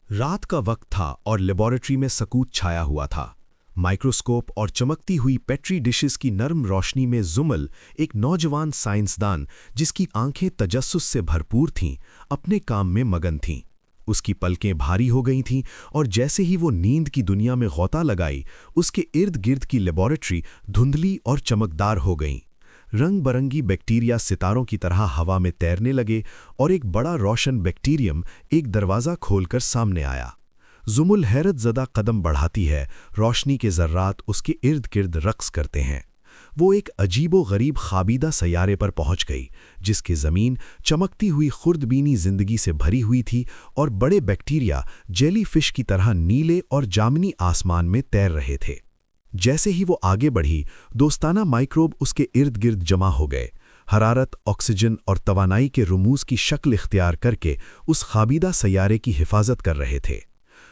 रात का वक्त था और लेबोरेटरी में सकूत छाया हुआ था। माइक्रोस्कोप और चमकती हुई पेट्री डिशेस की नर्म रोशनी में जुमल, एक नौजवान साइंसदान जिसकी आंखें तजस्सुस से भरपूर थीं, अपने काम में मगन थीं। उसकी पलकें भारी हो गई थीं और जैसे ही वो नींद की दुनिया में गौता लगाई, उसके इर्द गिर्द की लेबोरेटरी धुंधली और चमकदार हो गई। रंग बरंगी बैक्टीरिया सितारों की तरह हवा में तैरने लगे और एक बड़ा रोशन बैक्टीरियम एक दरवाज़ा खोलकर सामने आया। जुमुल हैरत ज़दा कदम बढ़ाती है, रोशनी के ज़र्रात उसके इर्द गिर्द रक्स करते हैं। वो एक अजीबो गरीब खाबीदा सैयारे पर पहुंच गई, जिसकी ज़मीन चमकती हुई खुर्दबीनी ज़िंदगी से भरी हुई थी और बड़े बैक्टीरिया जेली फिश की तरह नीले और जामनी आसमान में तैर रहे थे। जैसे ही वो आगे बढ़ी, दोस्ताना माइक्रोब उसके इर्द गिर्द जमा हो गए, हरारत, ऑक्सीजन और तवानाई के रुमूज़ की शक्ल इख्तियार करके उस खाबीदा सैयारे की हिफाजत कर रहे थे।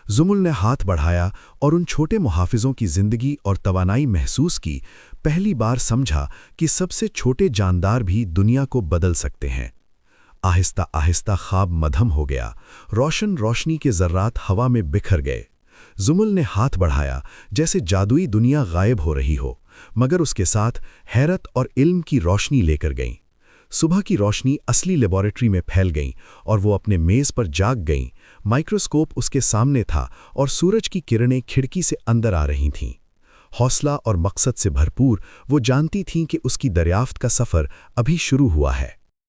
जुमुल ने हाथ बढ़ाया और उन छोटे मुहाफ़िज़ों की ज़िंदगी और तवानाई महसूस की। पहली बार समझा कि सबसे छोटे जानदार भी दुनिया को बदल सकते हैं। आहिस्ता आहिस्ता ख्वाब मधम हो गया, रोशन रोशनी के ज़र्रात हवा में बिखर गए। जुमुल ने हाथ बढ़ाया जैसे जादुई दुनिया गायब हो रही हो, मगर उसके साथ हैरत और इल्म की रोशनी लेकर गईं। सुबह की रोशनी असली लेबोरेटरी में फैल गई और वो अपने मेज़ पर जाग गईं। माइक्रोस्कोप उसके सामने था और सूरज की किरणें खिड़की से अंदर आ रही थीं। हौसला और मकसद से भरपूर वो जानती थीं कि उसकी दरियाफ्त का सफ़र अभी शुरू हुआ है।